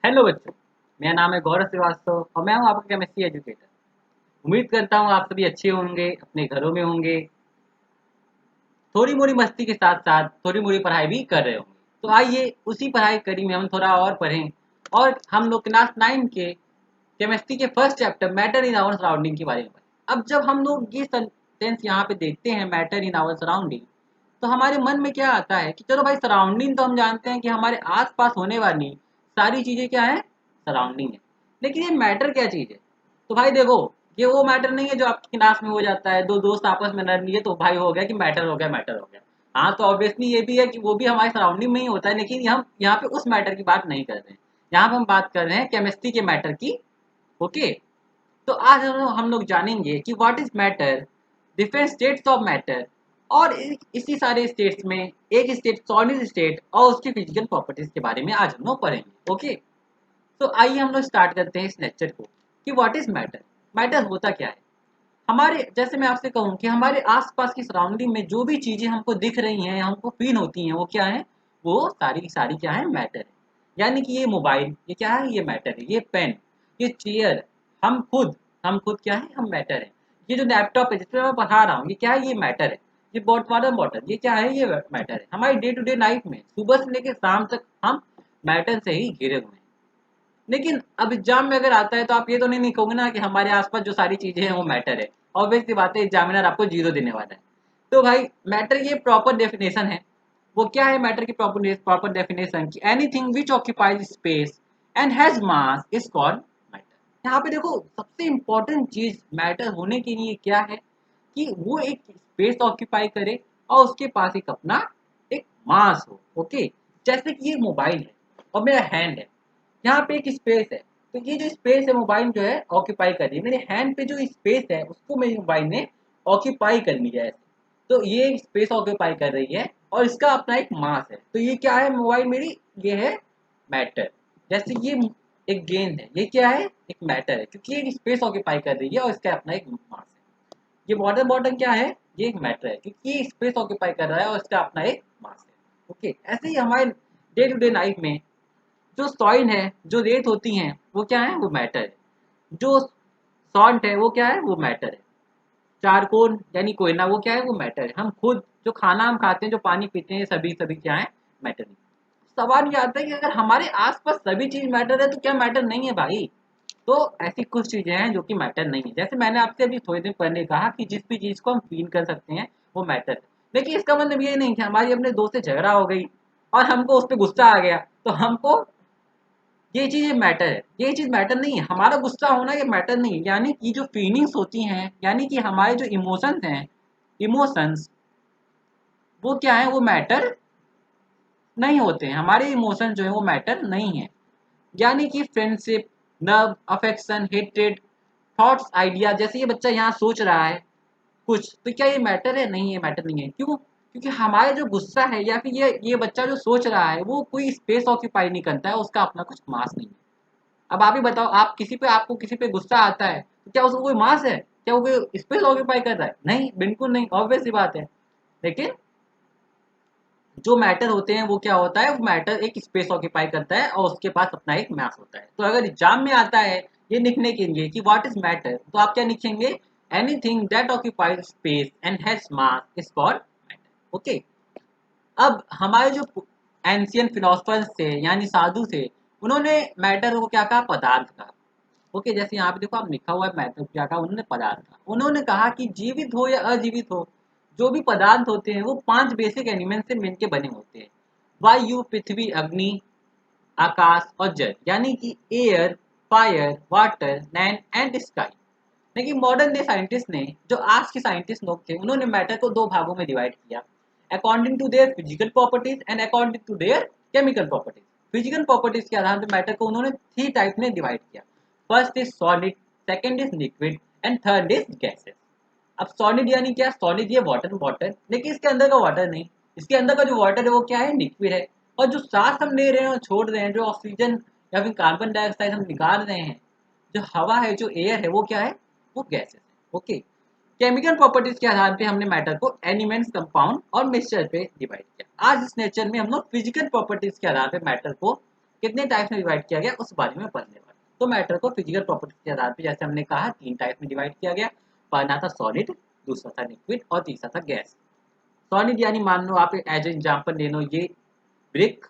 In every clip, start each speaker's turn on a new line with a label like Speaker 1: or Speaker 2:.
Speaker 1: Hello बच्चों, मेरा नाम है गौरव श्रीवास्तव और मैं हूं आपका केमिस्ट्री एजुकेटर। उम्मीद करता हूं आप सभी अच्छे होंगे, अपने घरों में होंगे, थोड़ी मोड़ी मस्ती के साथ साथ थोड़ी मोड़ी पढ़ाई भी कर रहे होंगे। तो आइए उसी पढ़ाई कड़ी में हम थोड़ा और पढ़ें और हम लोग क्लास 9 के केमिस्ट्री के first chapter matter in our surrounding के बारे में पढ़ें। अब जब हम लोग ये सेंटेंस यहाँ पे देखते हैं मैटर इन आवर सराउंडिंग, तो हमारे मन में क्या आता है कि चलो भाई सराउंडिंग तो हम जानते हैं कि हमारे आसपास होने वाली सारी चीजें क्या है, सराउंडिंग है। लेकिन ये मैटर क्या चीज है? तो भाई देखो, ये वो मैटर नहीं है जो आपकी क्लास में हो जाता है, दो दोस्त आपस में लड़ लिए तो भाई हो गया कि मैटर हो गया, मैटर हो गया। हाँ, तो ऑब्वियसली ये भी है कि वो भी हमारे सराउंडिंग में ही होता है, लेकिन हम यहाँ पे उस मैटर की बात नहीं कर रहे हैं। यहाँ पे हम बात कर रहे हैं केमिस्ट्री के मैटर की। ओके, तो आज हम लोग जानेंगे कि what is matter, different states of matter, और इसी सारे स्टेट्स में एक स्टेट सॉलिड स्टेट और उसकी फिजिकल प्रॉपर्टीज के बारे में आज हम लोग पढ़ेंगे। ओके, तो आइए हम लोग स्टार्ट करते हैं इस लेक्चर को कि व्हाट इज मैटर। मैटर होता क्या है? हमारे, जैसे मैं आपसे कहूँ कि हमारे आसपास की सराउंडिंग में जो भी चीजें हमको दिख रही हैं, हमको फील होती हैं, वो क्या है? वो सारी की सारी क्या है? मैटर है। यानी कि ये मोबाइल, ये क्या है? ये मैटर है। ये पेन, ये चेयर, हम खुद, हम खुद क्या है? हम मैटर है। ये जो लैपटॉप है जिसपे मैं पढ़ा रहा हूँ, ये क्या है? ये मैटर है। ये वाटर बॉटल, ये क्या है? ये मैटर है। हमारी डे टू डे लाइफ में सुबह से लेकर शाम तक हम मैटर से ही घिरे हुए हैं। लेकिन अब एग्जाम में अगर आता है तो आप ये तो नहीं लिखोगे ना कि हमारे आसपास जो सारी चीजें हैं वो मैटर है। ऑब्वियस सी बात है, एग्जामिनर आपको जीरो देने वाला है। तो भाई मैटर ये प्रॉपर डेफिनेशन है। वो क्या है मैटर की प्रॉपर डेफिनेशन? कि anything which occupies space and has mass is called matter. यहाँ पे देखो, सबसे इंपॉर्टेंट चीज मैटर होने के लिए क्या है कि वो एक स्पेस ऑक्यूपाई करे और उसके पास एक अपना एक मास हो। ओके, जैसे कि ये मोबाइल है और मेरा हैंड है, यहाँ पे एक स्पेस है। तो ये जो स्पेस है मोबाइल जो है ऑक्यूपाई कर रही है, मेरे हैंड पे जो स्पेस है उसको मेरे मोबाइल ने ऑक्यूपाई कर लिया है। तो ये स्पेस ऑक्यूपाई कर रही है और इसका अपना एक मास है। तो ये क्या है? मोबाइल मेरी ये है मैटर। जैसे ये एक गेंद है, ये क्या है? एक मैटर है, क्योंकि ये स्पेस ऑक्यूपाई कर रही है और इसका अपना एक मास है। ये वाटर बॉटल क्या है? ये एक मैटर है, क्योंकि ये स्पेस ऑक्यूपाई कर रहा है और इसका अपना एक मास है। ओके, ऐसे ही हमारे डे टू डे लाइफ में जो सॉइल है, जो रेत होती हैं, वो क्या है? वो मैटर है। जो सॉल्ट है वो क्या है? वो मैटर है। चारकोल यानी कोयला, वो क्या है? वो मैटर है। हम खुद जो खाना हम खाते हैं, जो पानी पीते हैं, सभी सभी क्या है? मैटर है। सवाल ये आता है कि अगर हमारे आसपास सभी चीज मैटर है तो क्या मैटर नहीं है भाई? तो ऐसी कुछ चीजें हैं जो कि मैटर नहीं है। जैसे मैंने आपसे अभी थोड़ी देर पहले कहा कि जिस भी चीज को हम फील कर सकते हैं वो मैटर है। लेकिन इसका मतलब ये नहीं कि हमारी अपने दोस्त से झगड़ा हो गई और हमको उस पर गुस्सा आ गया तो हमको ये चीज मैटर है। ये चीज मैटर नहीं है। हमारा गुस्सा होना ये मैटर नहीं है। यानी कि जो फीलिंग्स होती हैं, यानी कि हमारे जो इमोशंस हैं, इमोशंस, वो क्या है? वो मैटर नहीं होते हैं। हमारे इमोशन जो है वो मैटर नहीं है। यानी कि friendship, love, affection, hatred, thoughts, idea, जैसे ये बच्चा यहाँ सोच रहा है कुछ, तो क्या ये मैटर है? नहीं, ये मैटर नहीं है। क्यों? क्योंकि हमारा जो गुस्सा है या फिर ये बच्चा जो सोच रहा है वो कोई स्पेस ऑक्यूपाई नहीं करता है, उसका अपना कुछ मास नहीं है। अब आप ही बताओ, आप किसी पे, आपको किसी पे गुस्सा आता है तो क्या उसको कोई मास है? क्या वो कोई स्पेस ऑक्यूपाई कर रहा है? नहीं, बिल्कुल नहीं, ऑब्वियस सी बात है। लेकिन जो मैटर होते हैं वो क्या होता है? वो मैटर एक स्पेस ऑक्यूपाई करता है और उसके पास अपना एक मास होता है। तो अगर एग्जाम में आता है ये लिखने के लिए कि व्हाट इज मैटर, तो आप क्या लिखेंगे? Anything that occupies space and has mass is called matter. Okay, अब हमारे जो एंशियंट फिलोसफर्स थे यानी साधु थे, उन्होंने मैटर को क्या कहा? पदार्थ कहा। ओके, जैसे यहाँ पे देखो आप लिखा हुआ है मैटर क्या कहा उन्होंने? पदार्थ कहा। उन्होंने कहा कि जीवित हो या अजीवित हो, जो भी पदार्थ होते हैं वो 5 बेसिक एलिमेंट से मिलकर बने होते हैं। वायु, पृथ्वी, अग्नि, आकाश और जल। यानी कि air, fire, water, land and sky. लेकिन मॉडर्न डे साइंटिस्ट ने, जो आज के साइंटिस्ट लोग थे, उन्होंने मैटर को दो भागों में डिवाइड किया, according to their physical properties and according to their chemical properties. Physical properties के आधार पर मैटर को उन्होंने 3 टाइप में डिवाइड किया। First is solid, second is liquid and third is gases. अब सॉलिड यानी क्या? सॉलिड ये वाटर वाटर, लेकिन इसके अंदर का वाटर नहीं। इसके अंदर का जो वाटर है वो क्या है? लिक्विड है। और जो सांस हम ले रहे हैं और छोड़ रहे हैं, जो ऑक्सीजन या फिर कार्बन डाइऑक्साइड हम निकाल रहे हैं, जो हवा है, जो एयर है, वो क्या है? वो गैसेस है। ओके, केमिकल प्रॉपर्टीज के आधार पे हमने मैटर को एलिमेंट्स, कंपाउंड और मिक्सचर पे डिवाइड किया। आज इस नेचर में हम लोग फिजिकल प्रॉपर्टीज के आधार पे मैटर को कितने टाइप्स में डिवाइड किया गया उस बारे में पढ़ने वाले। तो मैटर को फिजिकल प्रॉपर्टीज के आधार पर जैसे हमने कहा 3 टाइप में डिवाइड किया गया। पहला था सॉलिड, दूसरा था लिक्विड और तीसरा था गैस। सॉलिड यानी मान लो आप एज एग्जाम्पल ले लो ये ब्रिक,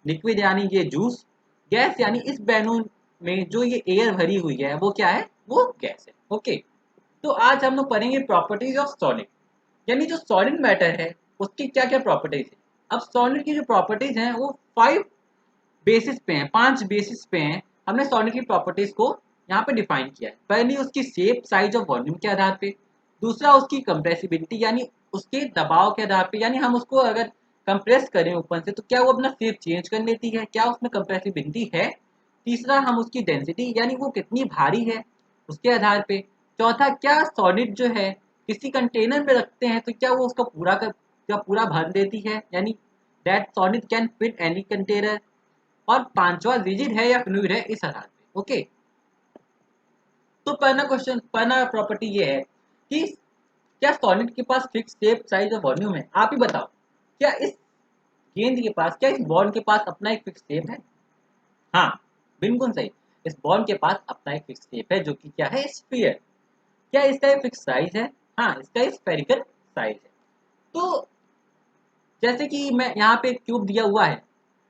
Speaker 1: लिक्विड यानी ये जूस, गैस यानी इस बैलून में जो ये एयर भरी हुई है वो क्या है, वो गैस है। ओके, तो आज हम लोग पढ़ेंगे प्रॉपर्टीज ऑफ सॉलिड, यानी जो सॉलिड मैटर है उसकी क्या क्या प्रॉपर्टीज है। अब सॉलिड की जो प्रॉपर्टीज हैं वो 5 बेसिस पे हैं, 5 बेसिस पे हैं। हमने सॉलिड की प्रॉपर्टीज को यहाँ पे डिफाइन किया है। पहली उसकी शेप, साइज और वॉल्यूम के आधार पे। दूसरा उसकी कंप्रेसिबिलिटी यानी उसके दबाव के आधार पे, यानी हम उसको अगर कंप्रेस करें ऊपर से तो क्या वो अपना शेप चेंज कर लेती है, क्या उसमें कंप्रेसिबिलिटी है। तीसरा हम उसकी डेंसिटी यानी वो कितनी भारी है उसके आधार पे। चौथा, क्या सॉलिड जो है किसी कंटेनर में रखते हैं तो क्या वो उसका क्या पूरा भर देती है, यानी that solid can fit any container. और पांचवा रिजिड है या फ्लूइड है इस आधार पे। ओके, तो पहला क्वेश्चन, पहला प्रॉपर्टी ये है कि क्या सॉलिड के पास फिक्स शेप, साइज और वॉल्यूम है। आप ही बताओ, क्या इस गेंद के पास, क्या इस बॉल के पास अपना एक फिक्स शेप है। हाँ, बिल्कुल सही, इस बॉल के पास अपना एक फिक्स शेप है जो कि क्या है, स्फीयर। क्या इसका एक फिक्स साइज है। हाँ, इसका एक स्फेरिकल साइज है। तो जैसे कि मैं यहाँ पे क्यूब दिया हुआ है,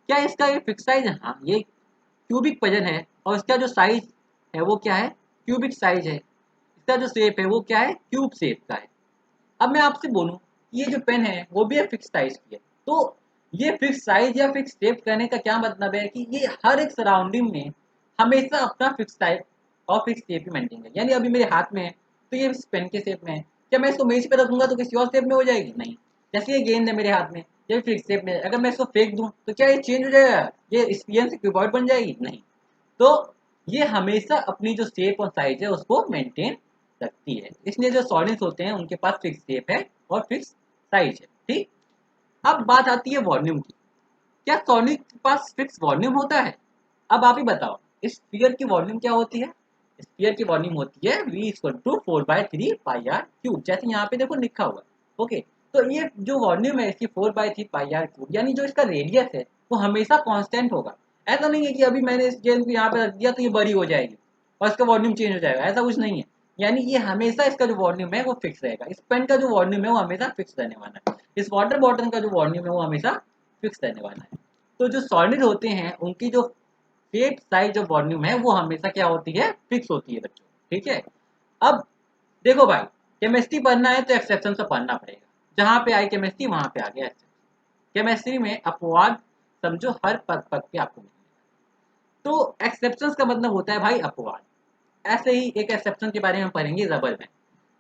Speaker 1: क्या इसका एक फिक्स साइज है। हाँ, ये क्यूबिक वजन है और इसका जो साइज है वो क्या है, क्यूबिक साइज है। इसका जो शेप है वो क्या है, क्यूब शेप का है। अब मैं आपसे बोलूं ये जो पेन है वो भी एक फिक्स साइज की है, तो ये फिक्स साइज या फिक्स शेप कहने का क्या मतलब है कि ये हर एक सराउंडिंग में हमेशा अपना फिक्स साइज और फिक्स शेप ही मेंटेन करें। यानी अभी मेरे हाथ में है तो ये इस पेन के शेप में है, क्या मैं इसको मेज पे रखूंगा तो किसी और शेप में हो जाएगी, नहीं। जैसे ये गेंद है मेरे हाथ में, ये फिक्स शेप में है, अगर मैं इसको फेंक दूं तो क्या ये चेंज हो जाएगा, ये स्फीयर से क्यूबॉइड बन जाएगी, नहीं। तो ये हमेशा अपनी जो शेप और साइज है उसको मेंटेन रखती है। इसलिए जो सॉलिड्स होते हैं उनके पास फिक्स शेप है और फिक्स साइज है। ठीक, अब बात आती है वॉल्यूम की। क्या सॉलिड के पास फिक्स वॉल्यूम होता है। अब आप ही बताओ, इस स्फीयर की वॉल्यूम क्या होती है। स्फीयर की वॉल्यूम होती है V = 4/3πr क्यूब, जैसे यहाँ पे देखो लिखा हुआ है। ओके, तो ये जो वॉल्यूम है इसकी 4/3πr क्यूब, यानी जो इसका रेडियस है वो हमेशा कांस्टेंट होगा। ऐसा नहीं है कि अभी मैंने इस गेंद को यहाँ पे रख दिया तो ये बड़ी हो जाएगी और इसका वॉल्यूम चेंज हो जाएगा, ऐसा कुछ नहीं है। यानी ये हमेशा इसका जो वॉल्यूम है वो फिक्स रहेगा। इस पेन का जो वॉल्यूम है वो हमेशा फिक्स रहने वाला है। इस वाटर बॉटल का जो वॉल्यूम है वो हमेशा फिक्स रहने वाला है। तो जो सॉलिड होते हैं उनकी जो शेप, साइज और वॉल्यूम है वो हमेशा क्या होती है, फिक्स होती है बच्चों। ठीक है, अब देखो भाई, केमिस्ट्री पढ़ना है तो एक्सेप्शन से पढ़ना पड़ेगा। जहां पे आई केमिस्ट्री वहां पे आ गया एक्सेप्शन। केमिस्ट्री में अपवाद समझो हर पद पद पे आपको मिलेगा। तो एक्सेप्शन का मतलब होता है भाई अपवाद। ऐसे ही एक एक्सेप्शन के बारे में पढ़ेंगे, रबर बैंड।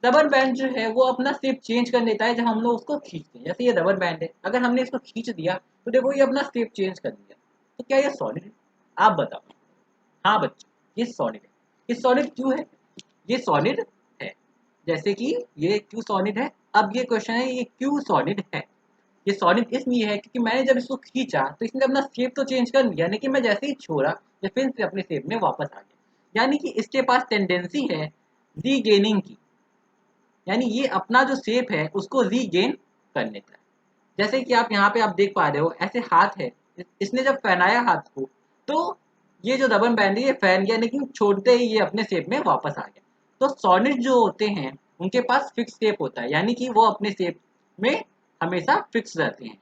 Speaker 1: रबर बैंड जो है वो अपना शेप चेंज कर लेता है जब हम लोग उसको खींचते हैं। जैसे ये रबर बैंड है, अगर हमने इसको खींच दिया तो देखो ये अपना शेप चेंज कर दिया। तो क्या ये सॉलिड है, आप बताओ। हाँ बच्चों, ये सॉलिड है। ये सॉलिड क्यों है, ये सॉलिड है। जैसे कि ये क्यों सॉलिड है, अब ये क्वेश्चन है ये क्यों सॉलिड है। ये सॉलिड इसलिए है क्योंकि मैंने जब इसको खींचा तो इसने अपना शेप तो चेंज कर लिया, लेकिन मैं जैसे ही छोड़ा ये फिर से अपने शेप में वापस आ गया। यानी कि इसके पास टेंडेंसी है रीगेनिंग की, यानी ये अपना जो शेप है उसको रीगेन कर लेता है। जैसे कि आप यहाँ पे आप देख पा रहे हो, ऐसे हाथ है, इसने जब फैलाया हाथ को तो ये जो रबर बैंड है ये फैल गया, लेकिन छोड़ते ही ये अपने शेप में वापस आ गया। तो सॉलिड जो होते हैं उनके पास फिक्स शेप होता है, यानी कि वो अपने शेप में हमेशा फिक्स रहते हैं।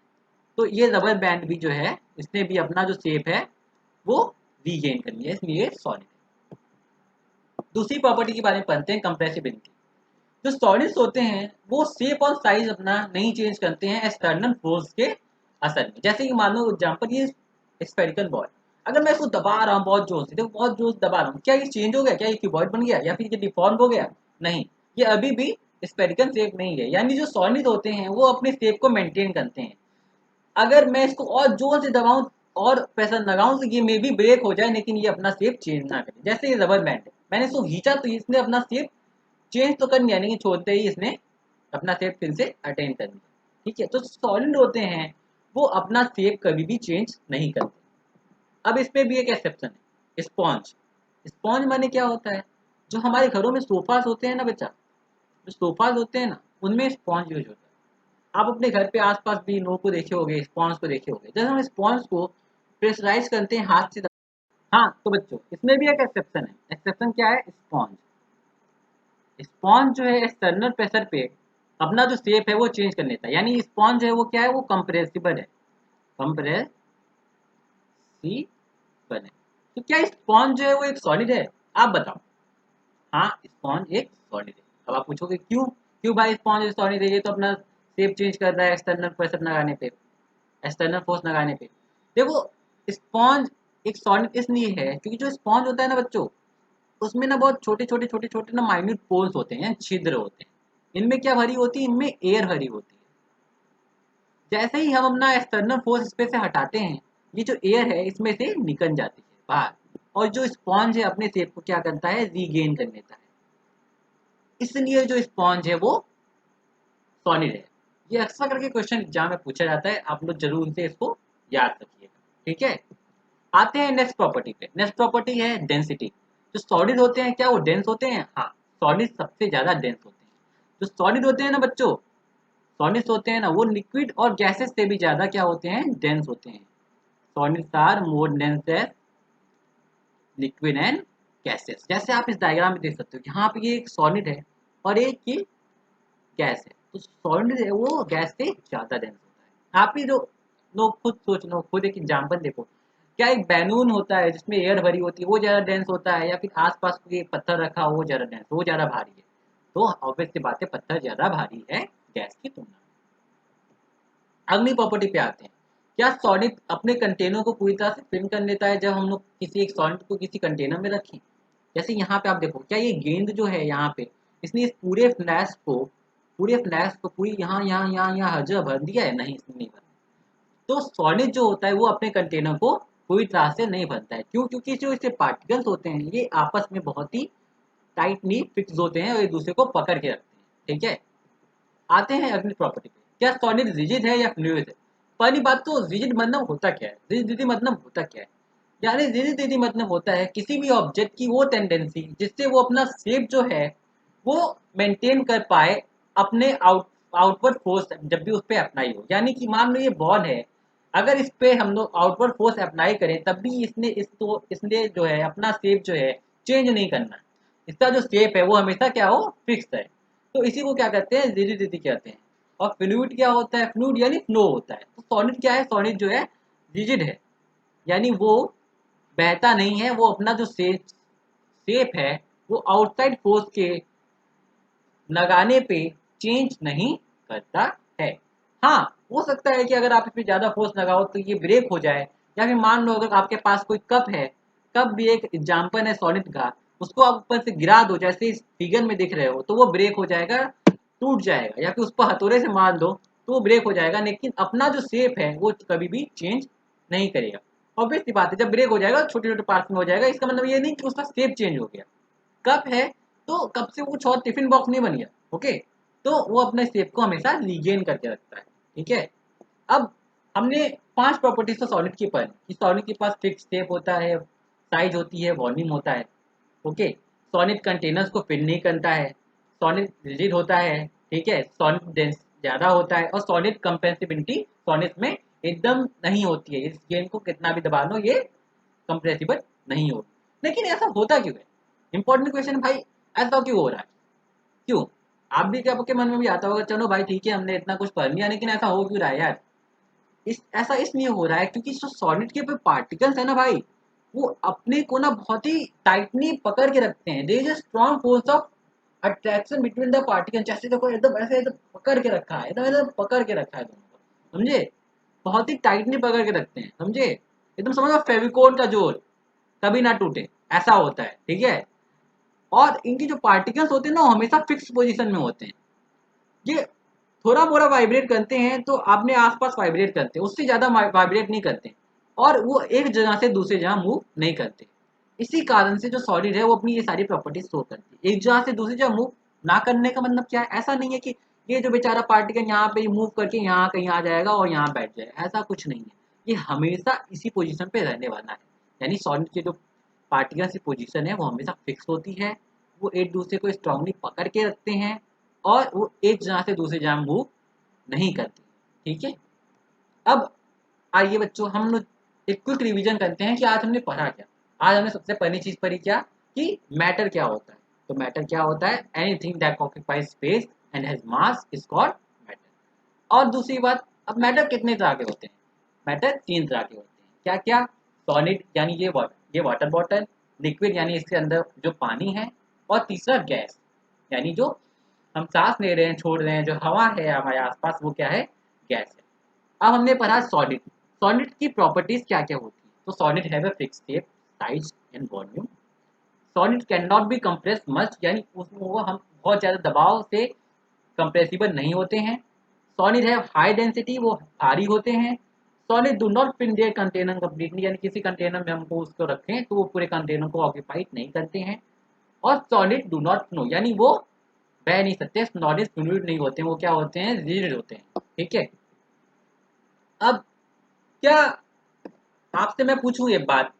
Speaker 1: तो ये रबर बैंड भी जो है इसने भी अपना जो शेप है वो रीगेन कर लिया, इसलिए सॉलिड है। दूसरी प्रॉपर्टी के बारे में पढ़ते हैं, कंप्रेसिबिलिटी। जो सॉलिड्स होते हैं वो शेप और साइज अपना नहीं चेंज करते हैं एक्सटर्नल फोर्स के असर में। जैसे कि मान लो एग्जांपल ये स्फेरिकल बॉल, अगर मैं इसको दबा रहा हूँ बहुत जोर से, देखो बहुत जोर से दबा रहा हूँ, क्या ये चेंज हो गया, क्या ये क्यूबॉइड बन गया या फिर ये डिफॉर्म हो गया, नहीं। ये अभी भी स्फेरिकल शेप नहीं है। यानी जो सॉलिड होते हैं वो अपने शेप को मेंटेन करते हैं। अगर मैं इसको और जोर से दबाऊं और प्रेशर लगाऊं तो ये मे भी ब्रेक हो जाए, लेकिन ये अपना शेप चेंज ना करे। जैसे ये रबर बैंड है, मैंने इसको खींचा तो इसने अपना शेप चेंज तो कर लिया, लेकिन छोड़ते ही इसने अपना शेप फिर से अटेन कर लिया। ठीक है, तो सॉलिड होते हैं वो अपना शेप कभी भी चेंज नहीं करते। अब इसमें भी एक एक्सेप्शन है, स्पॉन्ज। स्पॉन्ज माने क्या होता है, जो हमारे घरों में सोफास होते हैं ना बच्चा, जो सोफास होते हैं ना उनमें स्पॉन्ज यूज होता है। आप अपने घर पे आसपास भी लोगों को देखे होंगे, स्पॉन्ज को देखे होंगे। जब हम स्पॉन्ज को प्रेशराइज करते हैं हाथ से। हाँ तो बच्चों इसमें भी एक एक्सेप्शन है। एक्सेप्शन क्या है? स्पॉन्ज। स्पॉन्ज जो है एक्सटर्नल प्रेशर पे अपना जो शेप है वो चेंज कर लेता है। यानी स्पॉन्ज जो है वो क्या है? वो कंप्रेसिबल है। कंप्रेसिबल है। तो क्या स्पॉन्ज जो है वो एक सॉलिड है? आप बताओ। हाँ स्पॉन्ज एक सॉलिड है। अब आप पूछोगे क्यों? क्यों भाई स्पॉन्ज सॉलिड है? ये तो अपना शेप चेंज कर रहा है एक्सटर्नल प्रेशर लगाने पे, एक्सटर्नल फोर्स लगाने पे। देखो स्पॉन्ज एक सॉलिड इसलिए है क्योंकि जो स्पॉन्ज होता है ना बच्चों, उसमें ना बहुत छोटे छोटे ना माइन्यूट पोल्स होते हैं, छिद्र होते हैं। इनमें क्या भरी होती है? इनमें एयर भरी होती है। जैसे ही हम अपना एक्सटर्नल फोर्स इस पे से हटाते हैं, ये जो एयर है इसमें से निकल जाती है बाहर, और जो स्पॉन्ज है अपने शेप को क्या करता है? रीगेन कर लेता है। इसलिए जो स्पॉन्ज है वो सॉलिड है। ये अक्सर करके क्वेश्चन एग्जाम में पूछा जाता है, आप लोग जरूर से इसको याद रखिएगा। ठीक है, आते हैं नेक्स्ट प्रॉपर्टी पे। नेक्स्ट प्रॉपर्टी है डेंसिटी। जो सॉलिड होते हैं क्या वो डेंस होते हैं? हाँ, सॉलिड सबसे ज्यादा डेंस होते हैं। जो सॉलिड होते हैं ना बच्चों, सॉलिड्स होते हैं ना, वो लिक्विड और गैसेस से भी ज्यादा क्या होते हैं? डेंस होते हैं। Solids are more dense than liquid and gases. जैसे आप इस डायग्राम में देख सकते हो, यहाँ पे ये एक सॉलिड है और एक ये गैस है। तो सॉलिड है वो गैस से ज्यादा डेंस होता है। आप ही जो लोग खुद सोच लो, खुद एक एग्जाम्पल देखो। क्या एक बैलून होता है जिसमें एयर भरी होती है वो ज्यादा डेंस होता है, या फिर आसपास कोई पत्थर रखा हो वो ज्यादा डेंस, वो ज्यादा भारी है? तो ऑब्वियस सी बात है, पत्थर ज्यादा भारी है गैस की तुलना में। अगली प्रॉपर्टी पे आते हैं। क्या सॉलिड अपने कंटेनर को पूरी तरह से फिल कर लेता है जब हम लोग किसी एक सॉलिड को किसी कंटेनर में रखें? जैसे यहाँ पे आप देखो, क्या ये गेंद जो है यहाँ पे, इसने इस पूरे फ्लैश को पूरी यहाँ हर जगह भर दिया है? नहीं, इसने नहीं भरा। तो सॉलिड जो होता है वो अपने कंटेनर को पूरी तरह से नहीं भरता है। क्यों? क्योंकि जो इसके पार्टिकल्स होते हैं ये आपस में बहुत ही टाइटली फिक्स होते हैं और एक दूसरे को पकड़ के रखते हैं। ठीक है, आते हैं अगली प्रॉपर्टी पे। क्या सॉलिड रिजिड है या फ्लूइड है? पहली बात तो रिजिड मतलब होता क्या है? रिजिडिटी मतलब होता क्या है? यानी रिजिडिटी मतलब होता है किसी भी ऑब्जेक्ट की वो टेंडेंसी जिससे वो अपना शेप जो है वो मेंटेन कर पाए अपने आउटवर्ड फोर्स जब भी उस पर अप्लाई हो। यानी कि मान लो ये बॉल है, अगर इस पे हम लोग आउटवर्ड फोर्स अप्लाई करें तब भी इसने जो है अपना शेप जो है चेंज नहीं करना। इसका जो शेप है वो हमेशा क्या हो? फिक्स है। तो इसी को क्या कहते हैं? रिजिडिटी कहते हैं। और फ्लूइड क्या होता है? फ्लूइड यानी फ्लो होता है। तो सॉलिड क्या है? सॉलिड जो है रिजिड है, यानी वो बहता नहीं है। वो अपना जो शेप है वो आउटसाइड फोर्स के लगाने पे चेंज नहीं करता है। हाँ, हो सकता है कि अगर आप इस पे ज़्यादा फोर्स लगाओ तो ये ब्रेक हो जाए, या फिर मान लो अगर आपके पास कोई कप है, कप भी एक एग्जाम्पल है सॉलिड का, उसको आप ऊपर से गिरा दो जैसे इस फिगर में दिख रहे हो तो वो ब्रेक हो जाएगा, टूट जाएगा, या फिर उस पर हथौड़े से मार दो तो वो ब्रेक हो जाएगा, लेकिन अपना जो शेप है वो कभी भी चेंज नहीं करेगा। ऑब्वियस सी बात है, जब ब्रेक हो जाएगा छोटे छोटे पार्ट में हो जाएगा। इसका मतलब ये नहीं कि उसका शेप चेंज हो गया। कप है तो कप से कुछ और टिफिन बॉक्स नहीं बन गया। ओके, तो वो अपने शेप को हमेशा रिगेन करके रखता है। ठीक है, अब हमने 5 प्रॉपर्टीज तो सॉलिड की पढ़ी कि सॉलिड के पास फिक्स शेप होता है, साइज होती है, वॉल्यूम होता है। ओके, सॉलिड कंटेनर्स को फिल नहीं करता है, सॉलिड रिजिड होता है। ठीक है, सॉलिड डेंस ज़्यादा होता है, और सॉलिड कंप्रेसिबिलिटी सॉलिड में एकदम नहीं होती है। इस गेंद को कितना भी दबा लो ये कंप्रेसिबल नहीं होगी। लेकिन ऐसा होता क्यों है? इंपॉर्टेंट क्वेश्चन भाई, ऐसा क्यों हो रहा है? क्यों? आप भी क्या आपके मन में भी आता होगा, चलो भाई ठीक है हमने इतना कुछ पढ़ लिया, लेकिन ऐसा हो क्यों रहा है यार? ऐसा इसलिए हो रहा है क्योंकि जो सॉलिड के पे पार्टिकल्स है ना भाई, वो अपने को ना बहुत ही टाइटली पकड़ के रखते हैं। There is a strong force of attraction between the particle. जैसे देखो एकदम ऐसे एकदम पकड़ के रखा है, एकदम एकदम पकड़ के रखा है दोनों को, समझे? बहुत ही टाइटली पकड़ के रखते हैं, समझे? एकदम समझो फेविकोल का जोर, कभी ना टूटे, ऐसा होता है। ठीक है, और इनके जो पार्टिकल्स होते हैं ना वो हमेशा फिक्स पोजीशन में होते हैं। ये थोड़ा मोड़ा वाइब्रेट करते हैं तो अपने आसपास वाइब्रेट करते हैं, उससे ज़्यादा वाइब्रेट नहीं करते, और वो एक जगह से दूसरी जगह मूव नहीं करते। इसी कारण से जो सॉलिड है वो अपनी ये सारी प्रॉपर्टीज शो करती है। एक जगह से दूसरी जगह मूव ना करने का मतलब क्या है? ऐसा नहीं है कि ये जो बेचारा पार्टिकल यहाँ पे मूव करके यहाँ कहीं आ जाएगा और यहाँ बैठ जाएगा, ऐसा कुछ नहीं है। ये हमेशा इसी पोजीशन पे रहने वाला है। यानी सॉलिड के जो पार्टिकल्स की पोजीशन है वो हमेशा फिक्स होती है। वो एक दूसरे को स्ट्रांगली पकड़ के रखते हैं, और वो एक जगह से दूसरी जगह मूव नहीं करती। ठीक है, अब आइए बच्चों हम लोग एक क्विक रिवीजन करते हैं कि आज हमने पढ़ा क्या। आज हमने सबसे पहली चीज पढ़ी क्या, कि मैटर क्या होता है। तो मैटर क्या होता है, anything that occupies space and has mass is called matter. और दूसरी बात, अब मैटर कितने तरह के होते हैं, मैटर 3 तरह के होते हैं। क्या क्या, सॉलिड यानी ये वाटर बॉटल, लिक्विड यानी इसके अंदर जो पानी है, और तीसरा गैस यानी जो हम सांस ले रहे हैं, छोड़ रहे हैं, जो हवा है हमारे आसपास, वो क्या है, गैस है। अब हमने पढ़ा सॉलिड। सॉलिड की प्रॉपर्टीज क्या क्या होती है। तो solid have a fix shape, size and volume. Solid can not be compress much, यानी उसमें वो हम बहुत ज़्यादा दबाव से कंप्रेसिबल नहीं होते हैं। सॉलिड है हाई डेंसिटी, वो भारी होते हैं। Solid do not fill their container completely, यानी किसी कंटेनर में हमको उसको रखें तो वो पूरे कंटेनर को ऑक्यूपाइड नहीं करते हैं। और सॉलिड डू नॉट फ्लो, यानी वो बह नहीं सकते, सॉलिड फ्लूइड नहीं होते हैं, वो क्या होते हैं, रिजिड होते हैं। ठीक है। अब क्या आपसे मैं पूछूं एक बात,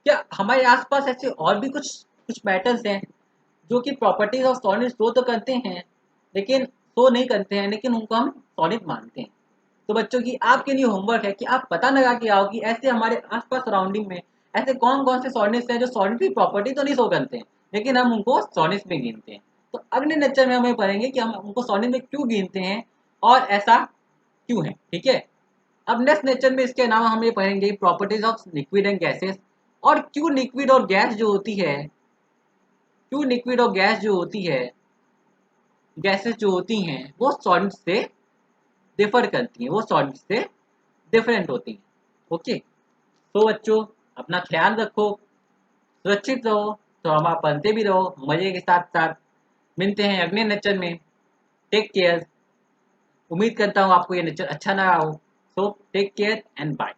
Speaker 1: क्या हमारे आसपास ऐसे और भी कुछ कुछ मैटर्स हैं जो कि प्रॉपर्टीज ऑफ सॉलिड शो तो करते हैं, लेकिन शो नहीं करते हैं, लेकिन उनको हम सॉलिड मानते हैं। तो बच्चों की आपके लिए होमवर्क है कि आप पता लगा के आओ कि ऐसे हमारे आसपास सराउंडिंग में ऐसे कौन कौन से सॉलिड्स हैं जो सॉलिड की प्रॉपर्टी तो नहीं शो करते हैं, लेकिन हम उनको सॉलिड्स में गिनते हैं। तो अगले लेक्चर में हमें पढ़ेंगे कि हम उनको सॉलिड में क्यों गिनते हैं और ऐसा क्यों है। ठीक है। अब नेक्स्ट लेक्चर में इसके अलावा हम ये पढ़ेंगे properties of liquid and gases, और क्यों लिक्विड और गैस जो होती है, क्यों लिक्विड और गैस जो होती है, गैसेस जो होती हैं वो सॉलिड से डिफर करती हैं, वो सॉलिड से डिफरेंट होती हैं। ओके। तो बच्चों, अपना ख्याल रखो, सुरक्षित रहो, तो हम आप पढ़ते भी रहो मजे के साथ साथ। मिलते हैं अगले लेक्चर में। Take care. उम्मीद करता हूँ आपको ये लेक्चर अच्छा लगा हो। So take care and bye.